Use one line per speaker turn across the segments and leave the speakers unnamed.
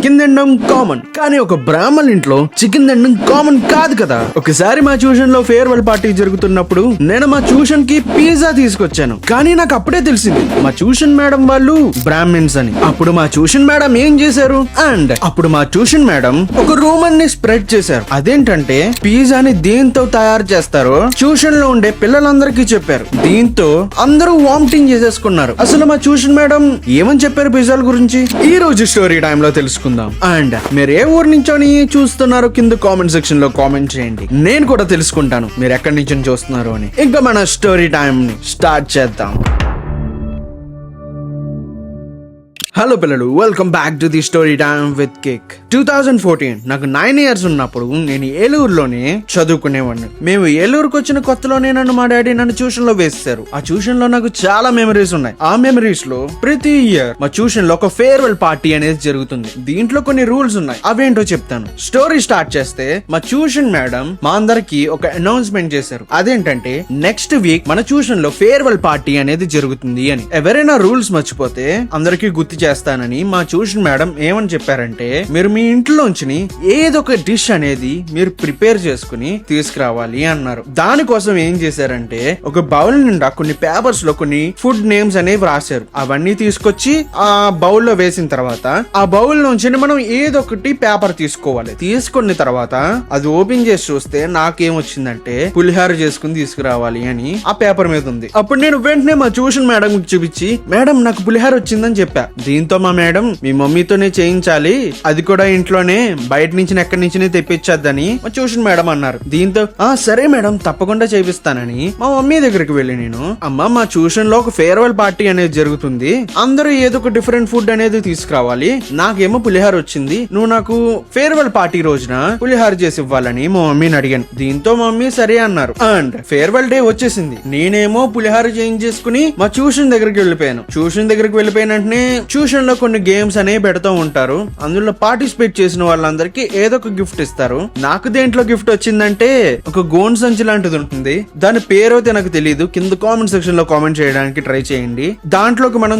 Chicken తినడం common, కానీ ఒక బ్రాహ్మణ్ ఇంట్లో చికెన్ తినడం కామన్ కాదు కదా. ఒకసారి మా ట్యూషన్ లో ఫేర్వెల్ పార్టీ జరుగుతున్నప్పుడు నేను మా ట్యూషన్ కి పిజ్జా తీసుకొచ్చాను. కానీ నాకు అప్పుడే తెలిసింది మా ట్యూషన్ మేడం వాళ్ళు బ్రాహ్మిన్స్ అని. అప్పుడు మా ట్యూషన్ మేడం ఏం చేశారు అప్పుడు మా ట్యూషన్ మేడం ఒక రూమర్ ని స్ప్రెడ్ చేశారు. అదేంటంటే పిజ్జాని దేంతో తయారు చేస్తారో ట్యూషన్ లో ఉండే పిల్లలందరికీ చెప్పారు. దీంతో అందరూ వామిటింగ్ చేసేసుకున్నారు. అసలు మా ట్యూషన్ మేడం ఏమని చెప్పారు పిజ్జాల గురించి ఈ రోజు స్టోరీ టైమ్ లో తెలుసుకుందాం. అండ్ మీరు ఏ ఊరు నుంచోని చూస్తున్నారో కింద కామెంట్ సెక్షన్ లో కామెంట్ చేయండి. నేను కూడా తెలుసుకుంటాను మీరు ఎక్కడి నుంచి చూస్తున్నారు అని. ఇంకా మన స్టోరీ టైం ని స్టార్ట్ చేద్దాం. హలో పిల్లలు, welcome back to the story time with kick. 2014 నాకు 9 years ఉన్నప్పుడు నేను ఏలూరులోనే చదువుకునేవాడిని. మేము ఏలూరుకు వచ్చిన కొత్తలోనే మా డాడీ నన్ను ట్యూషన్ లో వేసేశారు. ఆ ట్యూషన్ లో నాకు చాలా మెమరీస్ ఉన్నాయి. ఆ మెమరీస్ లో ప్రతి ఇయర్ మా ట్యూషన్ లో ఒక ఫేర్వెల్ పార్టీ అనేది జరుగుతుంది. దీంట్లో కొన్ని రూల్స్ ఉన్నాయి, అవేంటో చెప్తాను. స్టోరీ స్టార్ట్ చేస్తే మా ట్యూషన్ మేడం మా అందరికి ఒక అనౌన్స్మెంట్ చేశారు. అదేంటంటే నెక్స్ట్ వీక్ మన ట్యూషన్ లో ఫేర్వెల్ పార్టీ అనేది జరుగుతుంది అని. ఎవరైనా రూల్స్ మర్చిపోతే అందరికి గుర్తు చేస్తానని మా ట్యూషన్ మేడం ఏమని చెప్పారంటే, మీరు మీ ఇంట్లోంచి ఏదో ఒక డిష్ అనేది మీరు ప్రిపేర్ చేసుకుని తీసుకురావాలి అన్నారు. దానికోసం ఏం చేశారంటే ఒక బౌల్ నిండా కొన్ని పేపర్స్ లో కొన్ని ఫుడ్ నేమ్స్ అనేవి రాశారు. అవన్నీ తీసుకొచ్చి ఆ బౌల్ లో వేసిన తర్వాత ఆ బౌల్ నుంచి మనం ఏదో ఒకటి పేపర్ తీసుకోవాలి. తీసుకున్న తర్వాత అది ఓపెన్ చేసి చూస్తే నాకేమొచ్చిందంటే పులిహార చేసుకుని తీసుకురావాలి అని ఆ పేపర్ మీద ఉంది. అప్పుడు నేను వెంటనే మా ట్యూషన్ మేడం చూపించి, మేడం నాకు పులిహార వచ్చిందని చెప్పా. దీంతో మా మేడం, మీ మమ్మీతోనే చేయించాలి, అది కూడా ఇంట్లోనే, బయట నుంచి ఎక్కడి నుంచి తెప్పించద్దని మా ట్యూషన్ మేడం అన్నారు. దీంతో సరే మేడం తప్పకుండా చేపిస్తానని మా మమ్మీ దగ్గరికి వెళ్ళి నేను, అమ్మ మా ట్యూషన్ లో ఒక ఫేర్వెల్ పార్టీ అనేది జరుగుతుంది, అందరూ ఏదో ఒక డిఫరెంట్ ఫుడ్ అనేది తీసుకురావాలి, నాకేమో పులిహార వచ్చింది, నువ్వు నాకు ఫేర్వెల్ పార్టీ రోజున పులిహార చేసి ఇవ్వాలని మా మమ్మీని అడిగాను. దీంతో మా మమ్మీ సరే అన్నారు. అండ్ ఫేర్వెల్ డే వచ్చేసింది. నేనేమో పులిహార చేంజ్ చేసుకుని మా ట్యూషన్ దగ్గరికి వెళ్ళిపోయాను. ట్యూషన్ దగ్గరికి వెళ్ళిపోయిన వెంటనే ట్యూషన్ లో కొన్ని గేమ్స్ అనేవి పెడతా ఉంటారు. అందులో పార్టిసిపేట్ చేసిన వాళ్ళందరికీ ఏదో ఒక గిఫ్ట్ ఇస్తారు. నాకు దేంట్లో గిఫ్ట్ వచ్చిందంటే ఒక గోన్ సంచి లాంటిది ఉంటుంది. దాని పేరైతే నాకు తెలియదు. కింద కామెంట్ సెక్షన్ లో కామెంట్ చేయడానికి ట్రై చేయండి. దాంట్లోకి మనం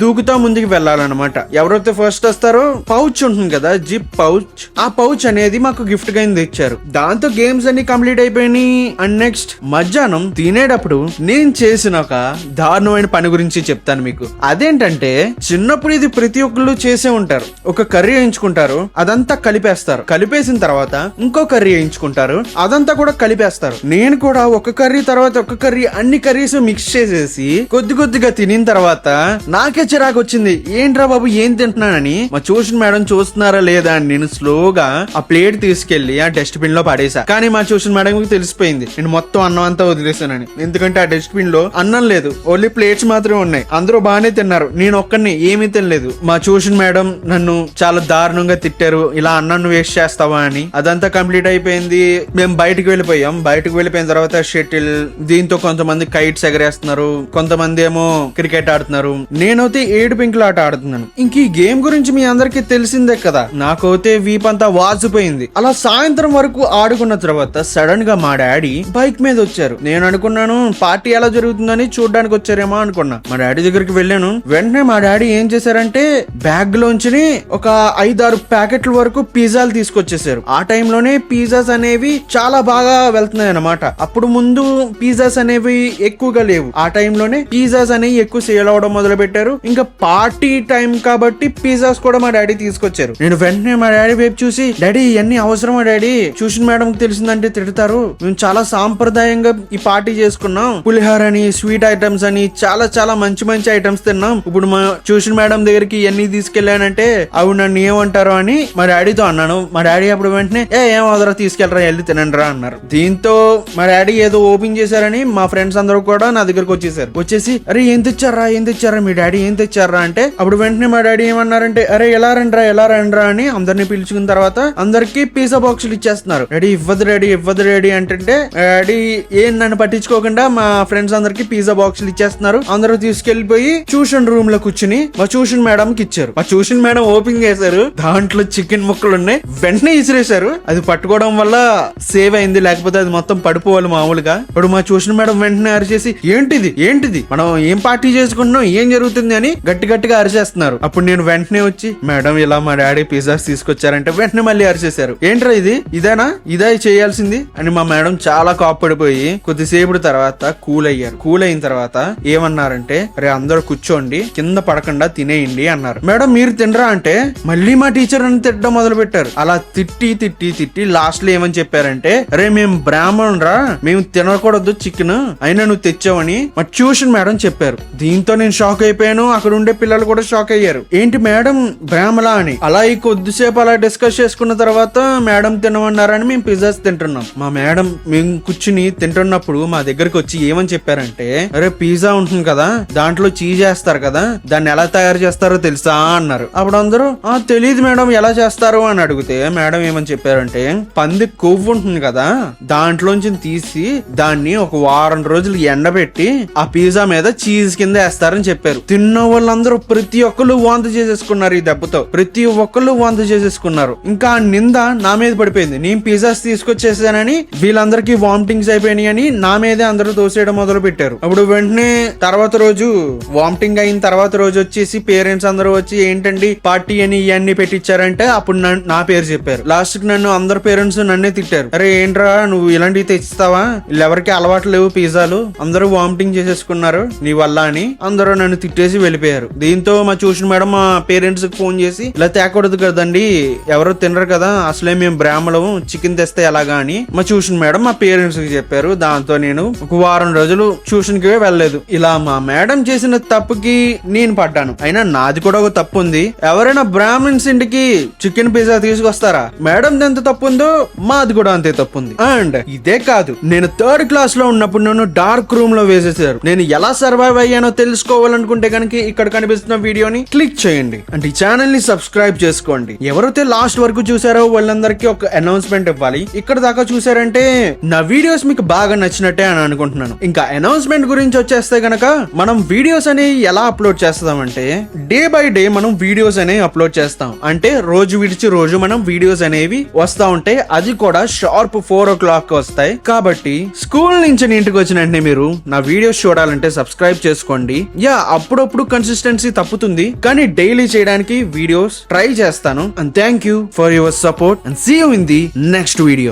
దూకుతా ముందుకు వెళ్ళాలన్నమాట. ఎవరైతే ఫస్ట్ వస్తారో పౌచ్ ఉంటుంది కదా, జిప్ పౌచ్, ఆ పౌచ్ అనేది మాకు గిఫ్ట్ గా తెచ్చారు. దాంతో గేమ్స్ అన్ని కంప్లీట్ అయిపోయినాయి. అండ్ నెక్స్ట్ మధ్యాహ్నం తినేటప్పుడు నేను చేసిన ఒక దారుణమైన పని గురించి చెప్తాను మీకు. అదేంటంటే చిన్నప్పుడు ఇది ప్రతి ఒక్కళ్ళు చేసే ఉంటారు. ఒక కర్రీ వేయించుకుంటారు, అదంతా కలిపేస్తారు. కలిపేసిన తర్వాత ఇంకో కర్రీ వేయించుకుంటారు, అదంతా కూడా కలిపేస్తారు. నేను కూడా ఒక కర్రీ తర్వాత ఒక కర్రీ అన్ని కర్రీస్ మిక్స్ చేసేసి కొద్దిగా తినిన తర్వాత నాకే చిరాకు వచ్చింది. ఏంట్రా బాబు ఏం తింటున్నానని మా ట్యూషన్ మేడం చూస్తున్నారా లేదా అని నేను స్లోగా ఆ ప్లేట్ తీసుకెళ్లి ఆ డస్ట్బిన్ లో పడేసా. కానీ మా ట్యూషన్ మేడం కి తెలిసిపోయింది నేను మొత్తం అన్నం అంతా వదిలేసానని. ఎందుకంటే ఆ డస్ట్బిన్ లో అన్నం లేదు, ఓన్లీ ప్లేట్స్ మాత్రమే ఉన్నాయి. అందరూ బాగానే తిన్నారు, నేను ఒక్కడిని ఏమీ తినలేదు. మా ట్యూషన్ మేడం నన్ను చాలా దారుణంగా తిట్టారు, ఇలా అన్నాన్ని వేస్ట్ చేస్తావా అని. అదంతా కంప్లీట్ అయిపోయింది. మేము బయటకు వెళ్ళిపోయాం. బయటకు వెళ్ళిపోయిన తర్వాత షటిల్, దీంతో కొంతమంది కైట్స్ ఎగరేస్తున్నారు, కొంతమంది ఏమో క్రికెట్ ఆడుతున్నారు. నేనైతే ఏడు పెంకుల ఆట ఆడుతున్నాను. ఇంక ఈ గేమ్ గురించి మీ అందరికి తెలిసిందే కదా. నాకైతే వీపంతా వాసిపోయింది. అలా సాయంత్రం వరకు ఆడుకున్న తర్వాత సడన్ గా మా డాడీ బైక్ మీద వచ్చారు. నేను అనుకున్నాను పార్టీ ఎలా జరుగుతుందని చూడడానికి వచ్చారేమో అనుకున్నా. మా డాడీ దగ్గరికి వెళ్ళాను. వెంటనే మా డాడీ ఏం చేశారంటే బ్యాగ్ లోంచి ఒక 5-6 ప్యాకెట్ల వరకు పిజ్జాలు తీసుకొచ్చేసారు. ఆ టైంలోనే పిజ్జాస్ అనేవి చాలా బాగా వెళ్తున్నాయి అన్నమాట. అప్పుడు ముందు పిజ్జాస్ అనేవి ఎక్కువగా లేవు. ఆ టైంలోనే పిజ్జాస్ అనేవి ఎక్కువ సేల్ అవడం మొదలు పెట్టారు. ఇంకా పార్టీ టైం కాబట్టి పిజ్జాస్ కూడా మా డాడీ తీసుకొచ్చారు. నేను వెంటనే మా డాడీ వైపు చూసి, డాడీ ఇవన్నీ అవసరమా డాడీ? ట్యూషన్ మేడం తెలిసిందంటే తిడతారు, మేము చాలా సాంప్రదాయంగా ఈ పార్టీ చేసుకున్నాం, పులిహార అని, స్వీట్ ఐటమ్స్ అని చాలా మంచి ఐటమ్స్ తిన్నాం. ఇప్పుడు మా ట్యూషన్ మేడం దగ్గరికి ఇవన్నీ తీసుకెళ్లానంటే అవి నన్ను ఏమంటారో అని మా డాడీతో అన్నాను. మా డాడీ అప్పుడు వెంటనే ఏం వదరా తీసుకెళ్లరా, వెళ్ళి తినండిరా అన్నారు. దీంతో మా డాడీ ఏదో ఓపెన్ చేశారని మా ఫ్రెండ్స్ అందరూ కూడా నా దగ్గరకు వచ్చేసి, అరే ఏం తెచ్చారా మీ డాడీ ఏం తెచ్చారా అంటే, అప్పుడు వెంటనే మా డాడీ ఏమన్నారంటే, అరే ఎలా రండ్రా అని అందరినీ పిలుచుకున్న తర్వాత అందరికి పిజ్జా బాక్సులు ఇచ్చేస్తున్నారు. డాడీ ఇవ్వదు డాడీ అంటే డాడీ ఏం నన్ను పట్టించుకోకుండా మా ఫ్రెండ్స్ అందరికి పిజ్జా బాక్సులు ఇచ్చేస్తున్నారు. అందరూ తీసుకెళ్లిపోయి ట్యూషన్ రూమ్ లో కూర్చుని మా ట్యూషన్ మేడం కి ఇచ్చారు. మా ట్యూషన్ మేడం ఓపెన్ చేశారు, దాంట్లో చికెన్ ముక్కలు ఉన్నాయి. వెంటనే ఇసిరేశారు. అది పట్టుకోవడం వల్ల సేవ్ అయింది, లేకపోతే అది మొత్తం పడిపోవాలి మామూలుగా. ఇప్పుడు మా ట్యూషన్ మేడం వెంటనే అరిచేసి ఏంటిది మనం ఏం పార్టీ చేసుకుంటున్నాం, ఏం జరుగుతుంది అని గట్టిగా అరిచేస్తున్నారు. అప్పుడు నేను వెంటనే వచ్చి, మేడం ఇలా మా డాడీ పిజ్జాస్ తీసుకొచ్చారంటే వెంటనే మళ్ళీ అరిచేశారు. ఏంట్రా ఇదా చేయాల్సింది అని మా మేడం చాలా కోప్పడిపోయి కొద్దిసేపు తర్వాత కూల్ అయ్యారు. కూల్ అయిన తర్వాత ఏమన్నారంటే, రే అందరూ కూర్చోండి, కింద పడకుండా తినేయండి అన్నారు. మేడం మీరు తినరా అంటే మళ్ళీ మా టీచర్ అని తిట్టడం మొదలు పెట్టారు. అలా తిట్టి లాస్ట్ లో ఏమని చెప్పారంటే, రే మేము బ్రాహ్మణురా, మేము తినకూడదు చికెన్, అయినా నువ్వు తెచ్చావని మా ట్యూషన్ మేడం చెప్పారు. దీంతో నేను షాక్ అయిపోయాను, అక్కడ ఉండే పిల్లలు కూడా షాక్ అయ్యారు. ఏంటి మేడం బ్రాహ్మణ అని. అలా ఈ కొద్దిసేపు అలా డిస్కస్ చేసుకున్న తర్వాత మేడం తినమన్నారని మేము పిజ్జాస్ తింటున్నాం. మా మేడం మేము కూర్చుని తింటున్నప్పుడు మా దగ్గరకు వచ్చి ఏమని చెప్పారంటే, అరే పిజ్జా ఉంటుంది కదా, దాంట్లో చీజ్ వేస్తారు కదా, దాన్ని ఎలా తయారు చేస్తారో తెలుసా అన్నారు. అప్పుడు అందరూ తెలియదు మేడం ఎలా చేస్తారు అని అడిగితే మేడం ఏమని చెప్పారంటే, పంది కొవ్వు ఉంటుంది కదా, దాంట్లోంచి తీసి దాన్ని ఒక వారం రోజులు ఎండబెట్టి ఆ పిజ్జా మీద చీజ్ కింద వేస్తారని చెప్పారు. తిన్న వాళ్ళందరూ ప్రతి ఒక్కళ్ళు వాంతి చేసేసుకున్నారు. ఈ దెబ్బతో ప్రతి ఒక్కళ్ళు వాంతి చేసేసుకున్నారు. ఇంకా నింద నా మీద పడిపోయింది. నేను పిజ్జాస్ తీసుకొచ్చేసానని వీళ్ళందరికీ వామిటింగ్స్ అయిపోయినాయి అని నా మీదే అందరూ తోసేయడం మొదలు పెట్టారు. అప్పుడు వెంటనే తర్వాత రోజు వామిటింగ్ అయిన తర్వాత రోజు వచ్చేసి పేరెంట్స్ అందరూ వచ్చి ఏంటండి పార్టీ అని ఇవన్నీ పెట్టించారంటే అప్పుడు నా పేరు చెప్పారు. లాస్ట్ కి నన్ను అందరు పేరెంట్స్ నన్నే తిట్టారు. అరే ఏంట్రా నువ్వు ఇలాంటివి తెచ్చిస్తావా, వీళ్ళెవరికి అలవాటు లేవు పిజ్జాలు, అందరూ వామిటింగ్ చేసేసుకున్నారు నీ వల్ల అని అందరూ నన్ను తిట్టేసి వెళ్ళిపోయారు. దీంతో మా ట్యూషన్ మేడం మా పేరెంట్స్ కి ఫోన్ చేసి, ఇలా తేకూడదు కదండి, ఎవరో తినరు కదా, అసలే మేము బ్రాహ్మణం, చికెన్ తెస్తే ఎలాగా అని మా ట్యూషన్ మేడం మా పేరెంట్స్ కి చెప్పారు. దాంతో నేను ఒక వారం రోజులు ట్యూషన్ కి వెళ్ళలేదు. ఇలా మా మేడం చేసిన తప్పుకి నేను పడ్డాను. అయినా నాది కూడా ఒక తప్పు ఉంది. ఎవరైనా బ్రాహ్మణ్స్ ఇంటికి చికెన్ పిజ్జా తీసుకొస్తారా? మేడం ఎంత తప్పు ఉందో మాది కూడా అంతే తప్పు ఉంది. అండ్ ఇదే కాదు, నేను 3rd క్లాస్ లో ఉన్నప్పుడు నన్ను డార్క్ రూమ్ లో వేసేసారు. నేను ఎలా సర్వైవ్ అయ్యానో తెలుసుకోవాలనుకుంటే కనుక ఇక్కడ కనిపిస్తున్న వీడియోని క్లిక్ చేయండి అంటే ఈ ఛానల్ ని సబ్స్క్రైబ్ చేసుకోండి. ఎవరైతే లాస్ట్ వరకు చూసారో వాళ్ళందరికీ ఒక అనౌన్స్మెంట్ ఇవ్వాలి. ఇక్కడ దాకా చూసారంటే నా వీడియోస్ మీకు బాగా నచ్చినట్టే అని అనుకుంటున్నాను. ఇంకా అనౌన్స్మెంట్ గురించి వచ్చేస్తే గనక మనం వీడియోస్ అనేవి ఎలా అప్లోడ్ చేస్తామంటే డే బై డే మనం వీడియోస్ అనేవి అప్లోడ్ చేస్తాం. అంటే రోజు విడిచి రోజు మనం వీడియోస్ అనేవి వస్తా ఉంటాయి. అది కూడా షార్ప్ 4 o'clock వస్తాయి. కాబట్టి స్కూల్ నుంచి ఇంటికి వచ్చిన వెంటనే మీరు నా వీడియోస్ చూడాలంటే సబ్స్క్రైబ్ చేసుకోండి. అప్పుడప్పుడు కన్సిస్టెన్సీ తప్పుతుంది, కానీ డైలీ చేయడానికి వీడియోస్ ట్రై చేస్తాను. And thank you for your support and see you in the next video.